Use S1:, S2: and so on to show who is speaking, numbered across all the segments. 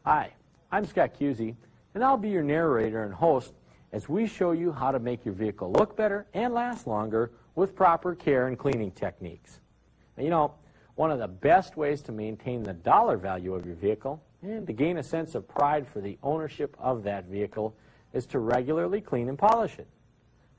S1: Hi, I'm Scott Cusey, and I'll be your narrator and host as we show you how to make your vehicle look better and last longer with proper care and cleaning techniques. Now, you know, one of the best ways to maintain the dollar value of your vehicle and to gain a sense of pride for the ownership of that vehicle is to regularly clean and polish it.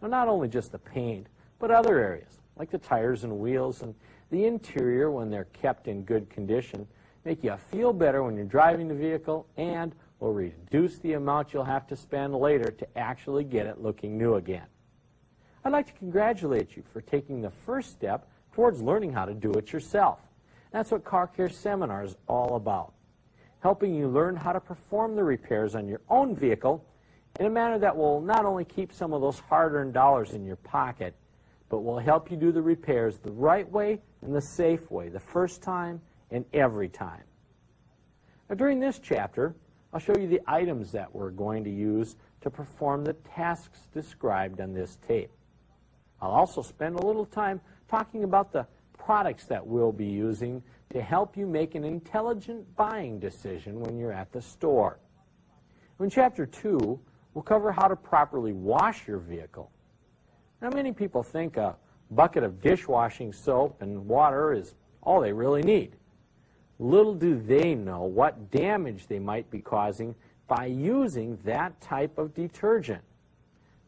S1: Now, not only just the paint, but other areas like the tires and wheels and the interior when they're kept in good condition make you feel better when you're driving the vehicle and will reduce the amount you'll have to spend later to actually get it looking new again. I'd like to congratulate you for taking the first step towards learning how to do it yourself. That's what Car Care Seminar is all about, helping you learn how to perform the repairs on your own vehicle in a manner that will not only keep some of those hard-earned dollars in your pocket, but will help you do the repairs the right way and the safe way, the first time and every time. Now, during this chapter, I'll show you the items that we're going to use to perform the tasks described on this tape. I'll also spend a little time talking about the products that we'll be using to help you make an intelligent buying decision when you're at the store. In Chapter 2, we'll cover how to properly wash your vehicle. Now, many people think a bucket of dishwashing soap and water is all they really need. Little do they know what damage they might be causing by using that type of detergent.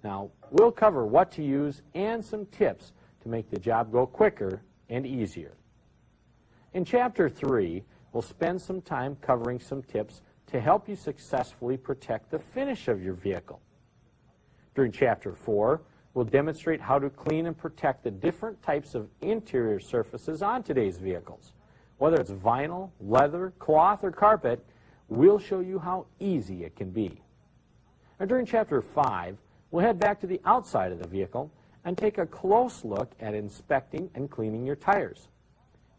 S1: Now, we'll cover what to use and some tips to make the job go quicker and easier. In Chapter 3, we'll spend some time covering some tips to help you successfully protect the finish of your vehicle. During Chapter 4, we'll demonstrate how to clean and protect the different types of interior surfaces on today's vehicles. Whether it's vinyl, leather, cloth, or carpet, we'll show you how easy it can be. Now, during Chapter 5, we'll head back to the outside of the vehicle and take a close look at inspecting and cleaning your tires.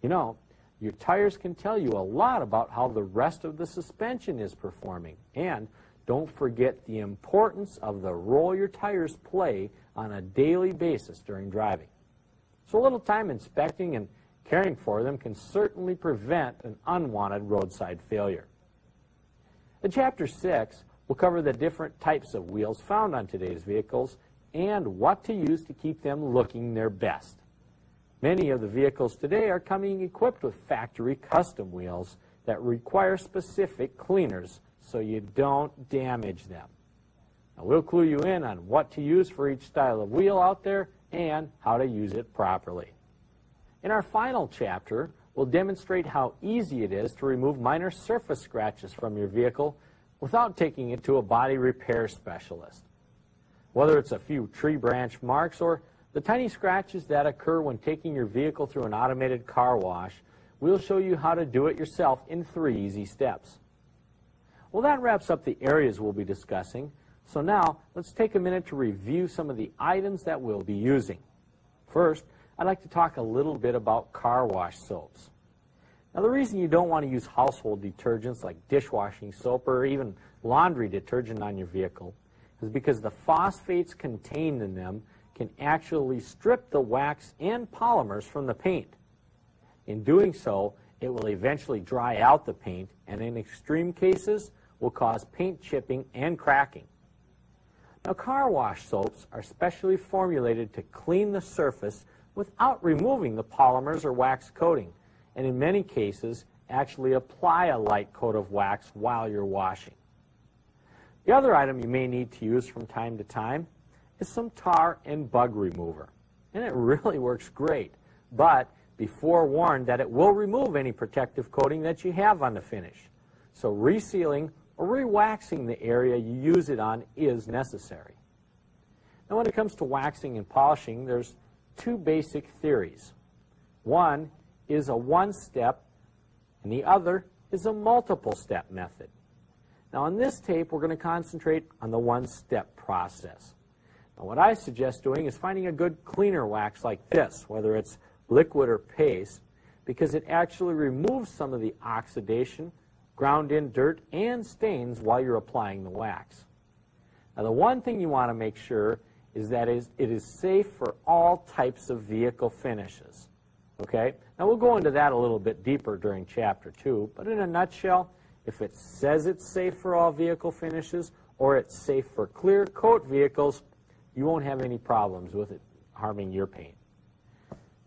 S1: You know, your tires can tell you a lot about how the rest of the suspension is performing. And don't forget the importance of the role your tires play on a daily basis during driving. So a little time inspecting and caring for them can certainly prevent an unwanted roadside failure. In Chapter 6, we'll cover the different types of wheels found on today's vehicles and what to use to keep them looking their best. Many of the vehicles today are coming equipped with factory custom wheels that require specific cleaners so you don't damage them. Now, we'll clue you in on what to use for each style of wheel out there and how to use it properly. In our final chapter, we'll demonstrate how easy it is to remove minor surface scratches from your vehicle without taking it to a body repair specialist. Whether it's a few tree branch marks or the tiny scratches that occur when taking your vehicle through an automated car wash, we'll show you how to do it yourself in 3 easy steps. Well, that wraps up the areas we'll be discussing. So now, let's take a minute to review some of the items that we'll be using. First, I'd like to talk a little bit about car wash soaps. Now, the reason you don't want to use household detergents like dishwashing soap or even laundry detergent on your vehicle is because the phosphates contained in them can actually strip the wax and polymers from the paint. In doing so, it will eventually dry out the paint and in extreme cases will cause paint chipping and cracking. Now, car wash soaps are specially formulated to clean the surface without removing the polymers or wax coating, and in many cases actually apply a light coat of wax while you're washing. The other item you may need to use from time to time is some tar and bug remover, and it really works great, but be forewarned that it will remove any protective coating that you have on the finish. So resealing or re-waxing the area you use it on is necessary. Now, when it comes to waxing and polishing, there's 2 basic theories. One is a one-step, and the other is a multiple-step method. Now, on this tape, we're going to concentrate on the one-step process. Now, what I suggest doing is finding a good cleaner wax like this, whether it's liquid or paste, because it actually removes some of the oxidation, ground-in dirt, and stains while you're applying the wax. Now, the one thing you want to make sure is that it is safe for all types of vehicle finishes. Okay? Now, we'll go into that a little bit deeper during Chapter 2, but in a nutshell, if it says it's safe for all vehicle finishes or it's safe for clear coat vehicles, you won't have any problems with it harming your paint.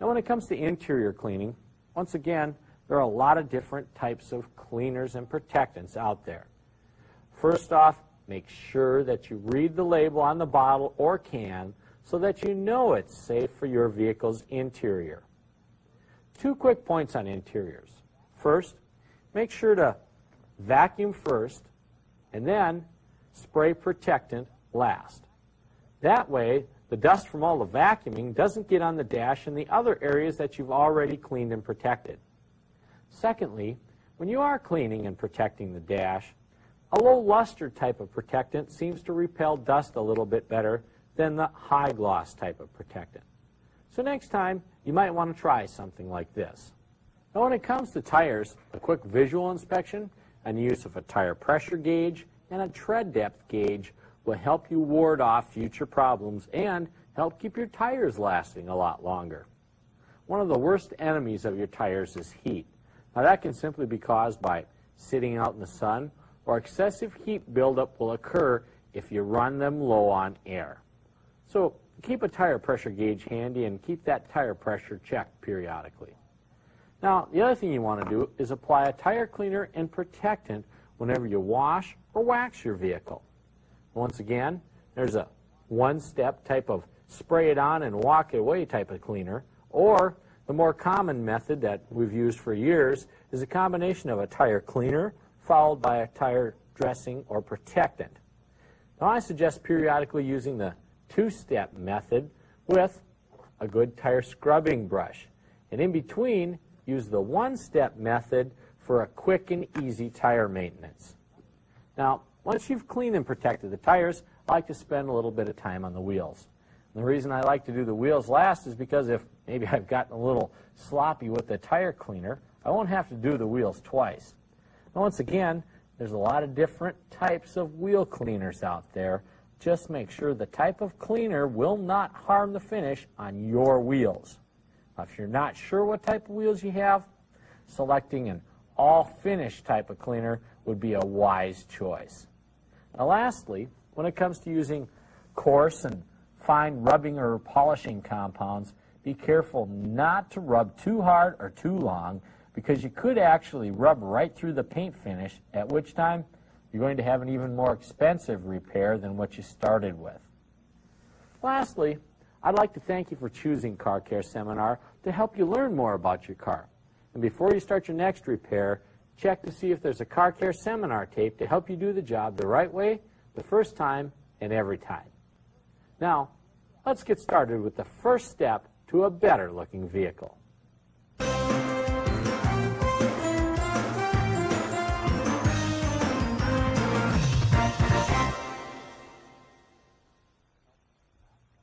S1: Now when it comes to interior cleaning, once again, there are a lot of different types of cleaners and protectants out there. First off, make sure that you read the label on the bottle or can so that you know it's safe for your vehicle's interior. 2 quick points on interiors. First, make sure to vacuum first and then spray protectant last. That way, the dust from all the vacuuming doesn't get on the dash and the other areas that you've already cleaned and protected. Secondly, when you are cleaning and protecting the dash, a low luster type of protectant seems to repel dust a little bit better than the high gloss type of protectant. So next time, you might want to try something like this. Now when it comes to tires, a quick visual inspection and use of a tire pressure gauge and a tread depth gauge will help you ward off future problems and help keep your tires lasting a lot longer. One of the worst enemies of your tires is heat. Now that can simply be caused by sitting out in the sun, or excessive heat buildup will occur if you run them low on air. So keep a tire pressure gauge handy and keep that tire pressure checked periodically. Now the other thing you want to do is apply a tire cleaner and protectant whenever you wash or wax your vehicle. Once again, there's a one-step type of spray it on and walk it away type of cleaner, or the more common method that we've used for years is a combination of a tire cleaner followed by a tire dressing or protectant. Now I suggest periodically using the 2-step method with a good tire scrubbing brush, and in between use the 1-step method for a quick and easy tire maintenance. Now once you've cleaned and protected the tires, I like to spend a little bit of time on the wheels. And the reason I like to do the wheels last is because if maybe I've gotten a little sloppy with the tire cleaner, I won't have to do the wheels twice. Now once again, there's a lot of different types of wheel cleaners out there. Just make sure the type of cleaner will not harm the finish on your wheels. Now, if you're not sure what type of wheels you have, selecting an all-finish type of cleaner would be a wise choice. Now lastly, when it comes to using coarse and fine rubbing or polishing compounds, be careful not to rub too hard or too long, because you could actually rub right through the paint finish, at which time you're going to have an even more expensive repair than what you started with. Lastly, I'd like to thank you for choosing Car Care Seminar to help you learn more about your car. And before you start your next repair, check to see if there's a Car Care Seminar tape to help you do the job the right way, the first time, and every time. Now, let's get started with the first step to a better looking vehicle.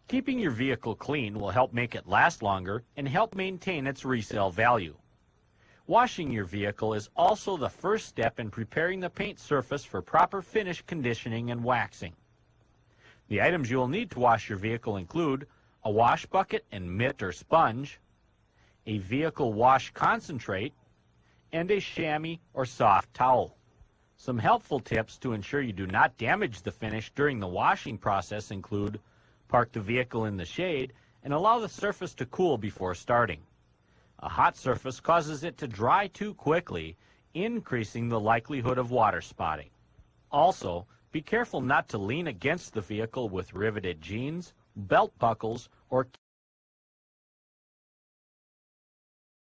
S2: Keeping your vehicle clean will help make it last longer and help maintain its resale value. Washing your vehicle is also the first step in preparing the paint surface for proper finish conditioning and waxing. The items you will need to wash your vehicle include a wash bucket and mitt or sponge, a vehicle wash concentrate, and a chamois or soft towel. Some helpful tips to ensure you do not damage the finish during the washing process include: park the vehicle in the shade and allow the surface to cool before starting. A hot surface causes it to dry too quickly, increasing the likelihood of water spotting. Also, be careful not to lean against the vehicle with riveted jeans, belt buckles, or